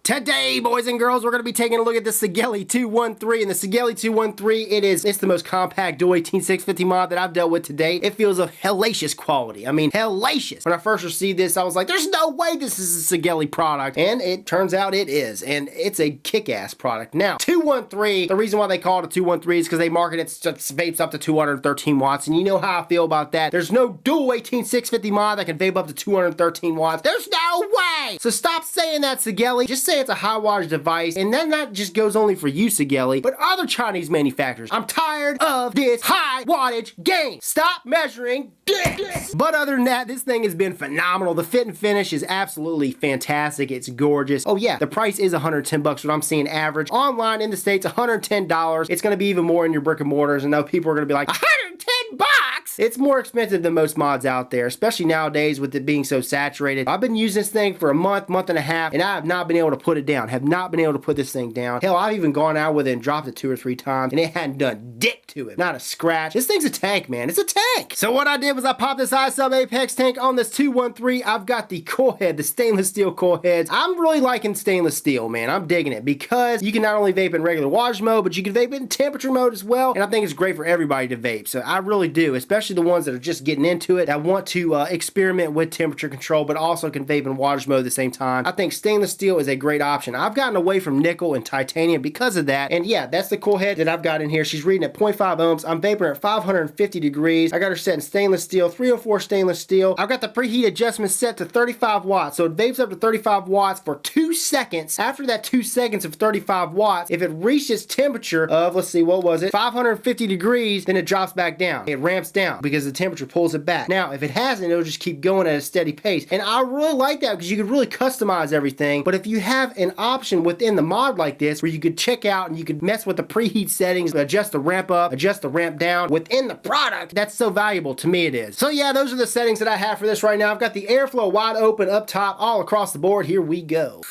Today, boys and girls, we're going to be taking a look at the Sigelei 213. And the Sigelei 213, it's the most compact dual 18650 mod that I've dealt with today. It feels of hellacious quality. I mean, hellacious. When I first received this, I was like, there's no way this is a Sigelei product. And it turns out it is. And it's a kick-ass product. Now, 213, the reason why they call it a 213 is because they market it vapes up to 213 watts. And you know how I feel about that. There's no dual 18650 mod that can vape up to 213 watts. There's no way! So stop saying that, Sigelei. Just say it's a high wattage device, and then that just goes only for you, Sigelei, but other Chinese manufacturers. I'm tired of this high wattage game. Stop measuring dicks. But other than that, this thing has been phenomenal. The fit and finish is absolutely fantastic. It's gorgeous. Oh yeah, the price is 110 bucks, what I'm seeing average. Online in the States, $110. It's gonna be even more in your brick and mortars, and though people are gonna be like, 110 bucks? It's more expensive than most mods out there, especially nowadays with it being so saturated. I've been using this thing for a month and a half, and I have not been able to put it down. Have not been able to put this thing down. Hell, I've even gone out with it and dropped it 2 or 3 times, and it hadn't done dick to it. Not a scratch. This thing's a tank, man. It's a tank. So what I did was I popped this iSub Apex tank on this 213. I've got the coil head, the stainless steel coil heads. I'm really liking stainless steel, man. I'm digging it because you can not only vape in regular wattage mode, but you can vape in temperature mode as well, and I think it's great for everybody to vape. So I really do, especially the ones that are just getting into it, that want to experiment with temperature control, but also can vape in wattage mode at the same time. I think stainless steel is a great option. I've gotten away from nickel and titanium because of that, and yeah, that's the coil head that I've got in here. She's reading at 0.5 ohms. I'm vaping at 550 degrees. I got her set in stainless steel, 304 stainless steel. I've got the preheat adjustment set to 35 watts, so it vapes up to 35 watts for 2 seconds. After that 2 seconds of 35 watts, if it reaches temperature of, let's see, what was it, 550 degrees, then it drops back down. It ramps down because the temperature pulls it back. Now, if it hasn't, it'll just keep going at a steady pace, and I really like that because you can really customize everything. But if you have an option within the mod like this where you could check out and you could mess with the preheat settings, adjust the ramp up, adjust the ramp down within the product, that's so valuable. To me it is. So yeah, those are the settings that I have for this right now. I've got the airflow wide open up top all across the board. Here we go.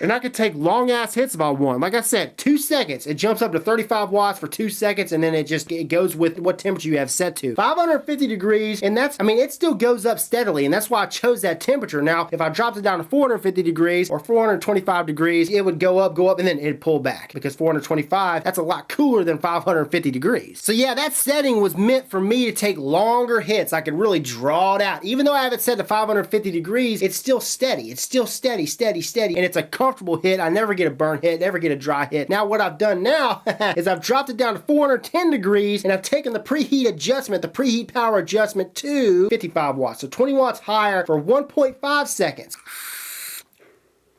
And I could take long ass hits if I want. Like I said, 2 seconds. It jumps up to 35 watts for 2 seconds, and then it goes with what temperature you have set to. 550 degrees, and that's, I mean, it still goes up steadily, and that's why I chose that temperature. Now, if I dropped it down to 450 degrees or 425 degrees, it would go up, and then it'd pull back, because 425, that's a lot cooler than 550 degrees. So yeah, that setting was meant for me to take longer hits. I could really draw it out. Even though I have it set to 550 degrees, it's still steady. It's still steady, steady, steady, and it's a comfortable hit. I never get a burn hit, never get a dry hit. Now what I've done now is I've dropped it down to 410 degrees, and I've taken the preheat adjustment, the preheat power adjustment, to 55 watts. So 20 watts higher for 1.5 seconds.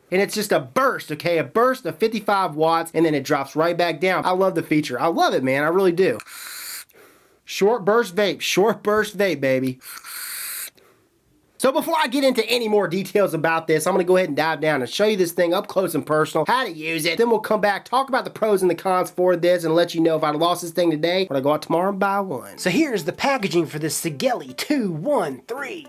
And it's just a burst, okay? A burst of 55 watts, and then it drops right back down. I love the feature. I love it, man. I really do. Short burst vape, baby. So before I get into any more details about this, I'm going to go ahead and dive down and show you this thing up close and personal, how to use it. Then we'll come back, talk about the pros and the cons for this, and let you know if I lost this thing today, or I go out tomorrow and buy one. So here's the packaging for the Sigelei 213.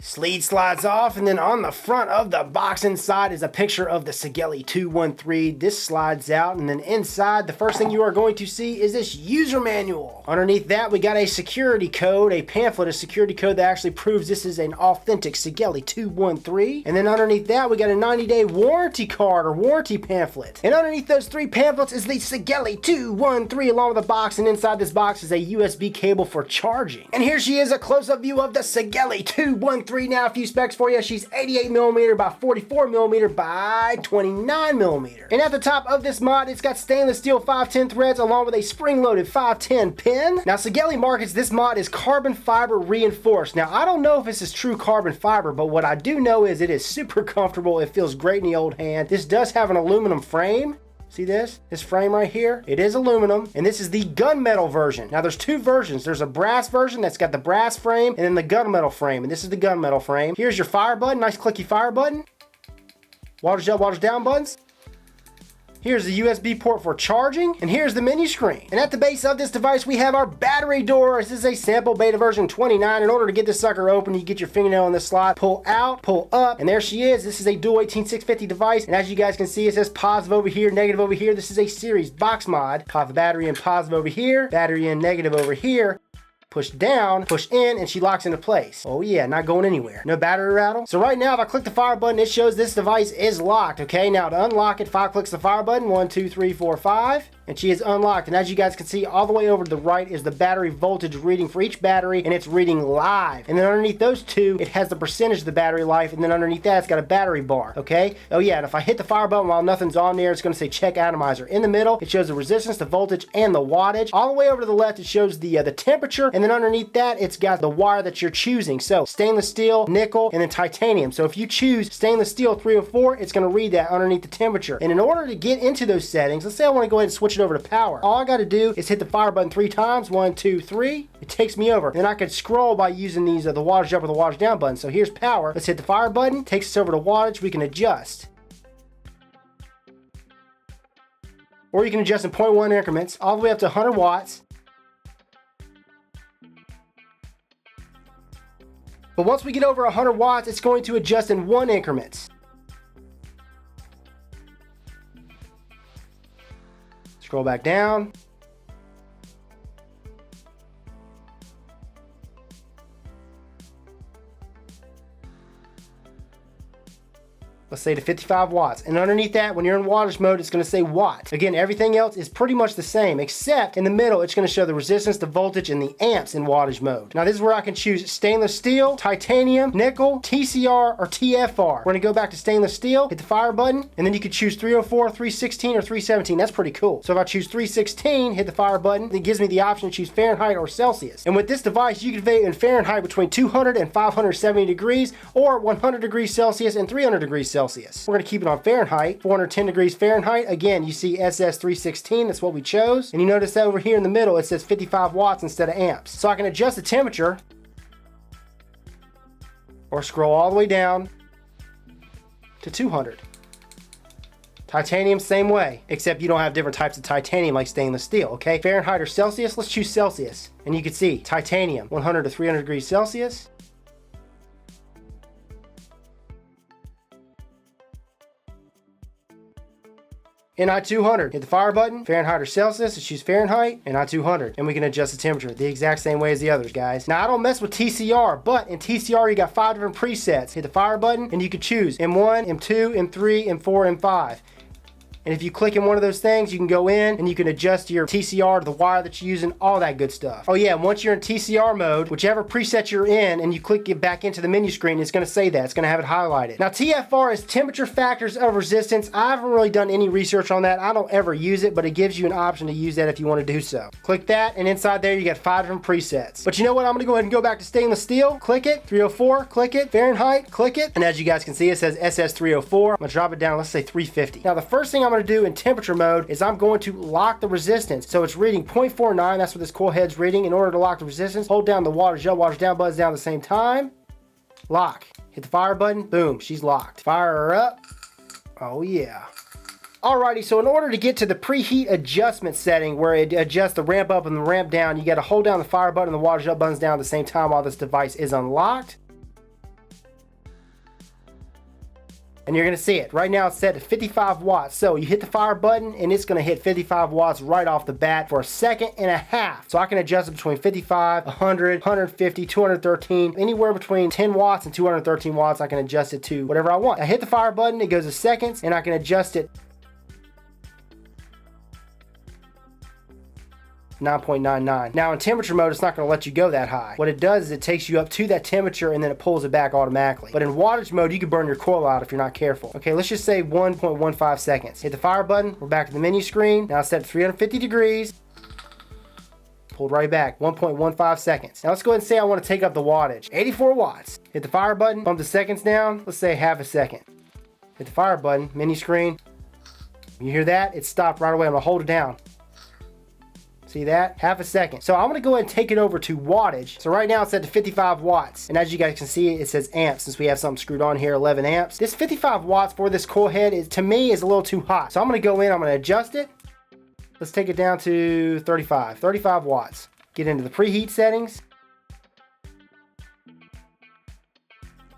Sleeve slides off, and then on the front of the box inside is a picture of the Sigelei 213. This slides out, and then inside, the first thing you are going to see is this user manual. Underneath that, we got a security code, a pamphlet, a security code that actually proves this is an authentic Sigelei 213. And then underneath that, we got a 90-day warranty card or warranty pamphlet. And underneath those 3 pamphlets is the Sigelei 213 along with the box, and inside this box is a USB cable for charging. And here she is, a close-up view of the Sigelei 213. Now, a few specs for you. She's 88mm by 44mm by 29mm. And at the top of this mod, it's got stainless steel 510 threads along with a spring-loaded 510 pin. Now, Sigelei markets this mod as carbon fiber reinforced. Now, I don't know if this is true carbon fiber, but what I do know is it is super comfortable. It feels great in the old hand. This does have an aluminum frame. See this? This frame right here? It is aluminum, and this is the gunmetal version. Now there's 2 versions. There's a brass version that's got the brass frame, and then the gunmetal frame, and this is the gunmetal frame. Here's your fire button, nice clicky fire button. Wattage up, wattage down buttons. Here's the USB port for charging, and here's the menu screen. And at the base of this device, we have our battery door. This is a sample beta version 29. In order to get this sucker open, you get your fingernail in the slot, pull out, pull up, and there she is. This is a dual 18650 device, and as you guys can see, it says positive over here, negative over here. This is a series box mod. Pop the battery in positive over here, battery in negative over here. push down, push in, and she locks into place. Oh yeah, not going anywhere. No battery rattle. So right now, if I click the fire button, it shows this device is locked, okay? Now to unlock it, 5 clicks the fire button, 1, 2, 3, 4, 5. And she is unlocked. And as you guys can see, all the way over to the right is the battery voltage reading for each battery, and it's reading live. And then underneath those two, it has the percentage of the battery life, and then underneath that, it's got a battery bar, okay? Oh yeah, and if I hit the fire button while nothing's on there, it's gonna say check atomizer. In the middle, it shows the resistance, the voltage, and the wattage. All the way over to the left, it shows the temperature, and then underneath that, it's got the wire that you're choosing. So stainless steel, nickel, and then titanium. So if you choose stainless steel 304, it's gonna read that underneath the temperature. And in order to get into those settings, let's say I wanna go ahead and switch it over to power. All I gotta do is hit the fire button 3 times, 1, 2, 3. It takes me over. Then I could scroll by using these, the wattage up or the wattage down button. So here's power. Let's hit the fire button, takes us over to wattage. We can adjust. Or you can adjust in 0.1 increments, all the way up to 100 watts. But once we get over 100 watts, it's going to adjust in 1 increments. Scroll back down. Let's say to 55 watts. And underneath that, when you're in wattage mode, it's gonna say watt. Again, everything else is pretty much the same, except in the middle, it's gonna show the resistance, the voltage, and the amps in wattage mode. Now this is where I can choose stainless steel, titanium, nickel, TCR, or TFR. We're gonna go back to stainless steel, hit the fire button, and then you could choose 304, 316, or 317. That's pretty cool. So if I choose 316, hit the fire button, it gives me the option to choose Fahrenheit or Celsius. And with this device, you can vary in Fahrenheit between 200 and 570 degrees, or 100 degrees Celsius and 300 degrees Celsius. We're going to keep it on Fahrenheit, 410 degrees Fahrenheit. Again, you see SS316, that's what we chose. And you notice that over here in the middle, it says 55 watts instead of amps. So I can adjust the temperature, or scroll all the way down to 200. Titanium, same way, except you don't have different types of titanium like stainless steel, okay? Fahrenheit or Celsius, let's choose Celsius. And you can see titanium, 100 to 300 degrees Celsius. NI 200, hit the fire button, Fahrenheit or Celsius, let's choose Fahrenheit, NI 200, and we can adjust the temperature the exact same way as the others, guys. Now I don't mess with TCR, but in TCR you got 5 different presets. Hit the fire button and you can choose M1, M2, M3, M4, M5. And if you click in one of those things, you can go in and you can adjust your TCR to the wire that you're using, all that good stuff. Oh yeah, and once you're in TCR mode, whichever preset you're in and you click it back into the menu screen, it's gonna say that, it's gonna have it highlighted. Now TFR is temperature factors of resistance. I haven't really done any research on that. I don't ever use it, but it gives you an option to use that if you wanna do so. Click that, and inside there you got 5 different presets. But you know what, I'm gonna go ahead and go back to stainless steel, click it, 304, click it, Fahrenheit, click it, and as you guys can see, it says SS304. I'm gonna drop it down, let's say 350. Now the first thing I'm gonna do in temperature mode is I'm going to lock the resistance. So it's reading 0.49, that's what this coil head's reading. In order to lock the resistance, hold down the wattage up, wattage down buttons down at the same time. Lock. Hit the fire button, boom, she's locked. Fire her up. Oh yeah. Alrighty, so in order to get to the preheat adjustment setting where it adjusts the ramp up and the ramp down, you gotta hold down the fire button and the wattage up buttons down at the same time while this device is unlocked. And you're gonna see it. Right now it's set to 55 watts. So you hit the fire button and it's gonna hit 55 watts right off the bat for 1.5 seconds. So I can adjust it between 55, 100, 150, 213, anywhere between 10 watts and 213 watts. I can adjust it to whatever I want. I hit the fire button, it goes to seconds, and I can adjust it 9.99. Now in temperature mode, it's not going to let you go that high. What it does is it takes you up to that temperature and then it pulls it back automatically. But in wattage mode, you can burn your coil out if you're not careful. Okay, let's just say 1.15 seconds. Hit the fire button, we're back to the menu screen. Now it's set to 350 degrees. Pulled right back, 1.15 seconds. Now let's go ahead and say I want to take up the wattage. 84 watts. Hit the fire button, bump the seconds down, let's say 0.5 second. Hit the fire button, menu screen. You hear that? It stopped right away. I'm going to hold it down. See that? 0.5 second. So I'm going to go ahead and take it over to wattage. So right now it's set to 55 watts. And as you guys can see, it says amps since we have something screwed on here, 11 amps. This 55 watts for this coil head is, to me, is a little too hot. So I'm going to go in, I'm going to adjust it. Let's take it down to 35 watts. Get into the preheat settings.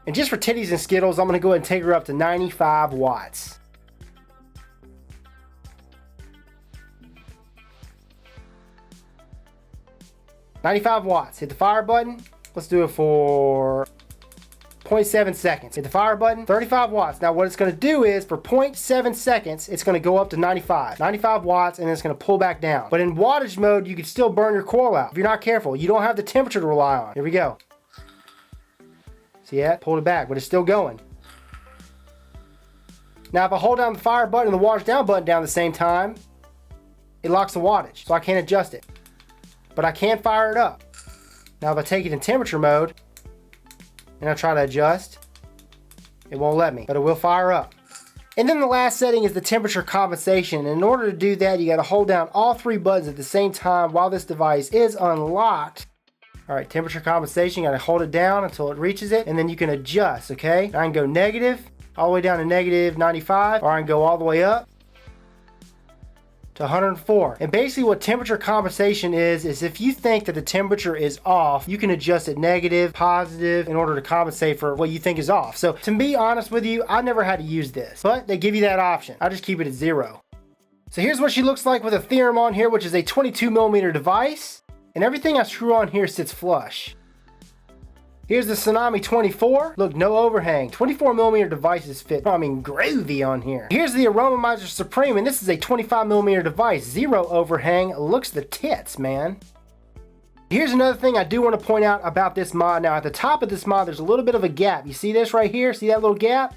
And just for titties and skittles, I'm going to go ahead and take her up to 95 watts. 95 watts. Hit the fire button. Let's do it for 0.7 seconds. Hit the fire button, 35 watts. Now what it's gonna do is for 0.7 seconds, it's gonna go up to 95 watts, and then it's gonna pull back down. But in wattage mode, you can still burn your coil out if you're not careful. You don't have the temperature to rely on. Here we go. See that? Pulled it back, but it's still going. Now if I hold down the fire button and the wattage down button down at the same time, it locks the wattage, so I can't adjust it. But I can fire it up. Now if I take it in temperature mode, and I try to adjust, it won't let me, but it will fire up. And then the last setting is the temperature compensation. And in order to do that, you gotta hold down all 3 buttons at the same time while this device is unlocked. All right, temperature compensation, you gotta hold it down until it reaches it, and then you can adjust, okay? I can go negative, all the way down to negative 95, or I can go all the way up to 104. And basically what temperature compensation is if you think that the temperature is off, you can adjust it negative, positive, in order to compensate for what you think is off. So to be honest with you, I never had to use this, but they give you that option. I just keep it at 0. So here's what she looks like with a theorem on here, which is a 22mm device, and everything I screw on here sits flush. Here's the Tsunami 24. Look, no overhang. 24mm devices fit, groovy on here. Here's the Aromomizer Supreme, and this is a 25mm device. 0 overhang. Looks the tits, man. Here's another thing I do want to point out about this mod. Now, at the top of this mod, there's a little bit of a gap. You see this right here? See that little gap?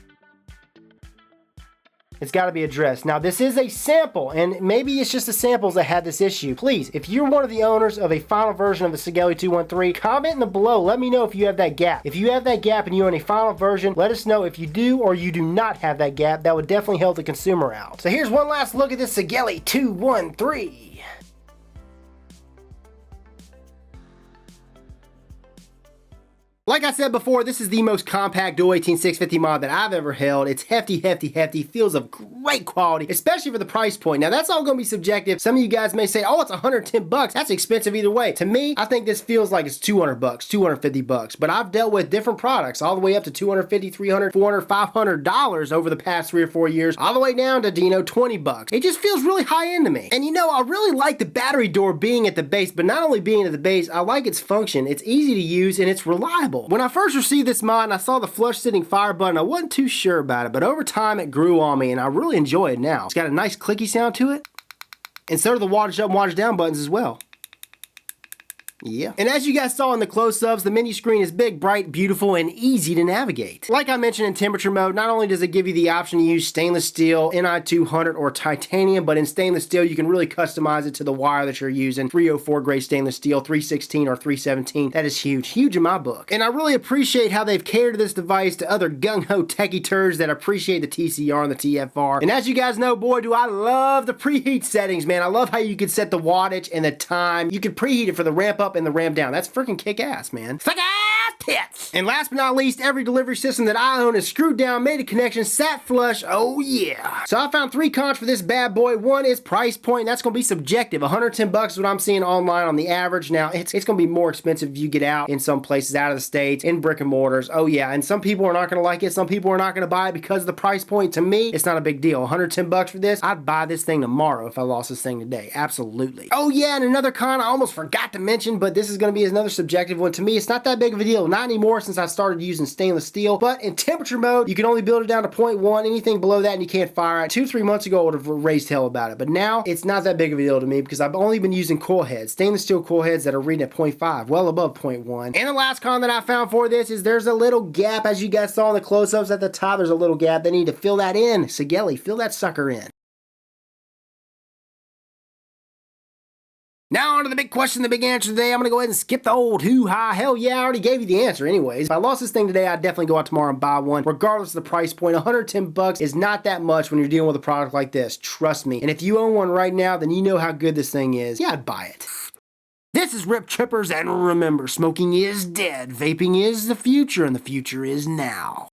It's got to be addressed. Now, this is a sample, and maybe it's just the samples that had this issue. Please, if you're one of the owners of a final version of the Sigelei 213, comment in the below. Let me know if you have that gap. If you have that gap and you own a final version, let us know if you do or you do not have that gap. That would definitely help the consumer out. So here's one last look at this Sigelei 213. Like I said before, this is the most compact dual 18650 mod that I've ever held. It's hefty, hefty, hefty, feels of great quality, especially for the price point. Now that's all gonna be subjective. Some of you guys may say, oh, it's 110 bucks. That's expensive either way. To me, I think this feels like it's 200 bucks, 250 bucks, but I've dealt with different products all the way up to 250, 300, 400, $500 over the past 3 or 4 years, all the way down to, 20 bucks. It just feels really high end to me. And I really like the battery door being at the base, but not only being at the base, I like its function. It's easy to use and it's reliable. When I first received this mod and I saw the flush sitting fire button, I wasn't too sure about it, but over time it grew on me and I really enjoy it now. It's got a nice clicky sound to it, and so do the wattage up and wattage down buttons as well. Yeah. And as you guys saw in the close-ups, the menu screen is big, bright, beautiful, and easy to navigate. Like I mentioned in temperature mode, not only does it give you the option to use stainless steel, Ni200, or titanium, but in stainless steel, you can really customize it to the wire that you're using. 304 grade stainless steel, 316 or 317. That is huge. Huge in my book. And I really appreciate how they've catered this device to other gung-ho techie turds that appreciate the TCR and the TFR. And as you guys know, boy, do I love the preheat settings, man. I love how you can set the wattage and the time. You can preheat it for the ramp up and the ramp down. That's freaking kick-ass, man. Kick-ass tits! And last but not least, every delivery system that I own is screwed down, made a connection, sat flush. Oh yeah. So I found 3 cons for this bad boy. One is price point. That's gonna be subjective. 110 bucks is what I'm seeing online on the average. Now it's gonna be more expensive if you get out in some places out of the States, in brick and mortars. Oh yeah. And some people are not gonna like it. Some people are not gonna buy it because of the price point. To me, it's not a big deal. 110 bucks for this. I'd buy this thing tomorrow if I lost this thing today. Absolutely. Oh yeah, and another con I almost forgot to mention, but this is going to be another subjective one. To me, it's not that big of a deal. Not anymore since I started using stainless steel. But in temperature mode, you can only build it down to 0.1. Anything below that and you can't fire it. 2-3 months ago, I would have raised hell about it. But now, it's not that big of a deal to me because I've only been using coil heads. Stainless steel coil heads that are reading at 0.5, well above 0.1. And the last con that I found for this is there's a little gap. As you guys saw in the close-ups at the top, there's a little gap. They need to fill that in. Sigelei, fill that sucker in. Now on to the big question, the big answer today. I'm going to go ahead and skip the old hoo-ha. Hell yeah, I already gave you the answer anyways. If I lost this thing today, I'd definitely go out tomorrow and buy one. Regardless of the price point, 110 bucks is not that much when you're dealing with a product like this. Trust me. And if you own one right now, then you know how good this thing is. Yeah, I'd buy it. This is Rip Trippers, and remember, smoking is dead, vaping is the future, and the future is now.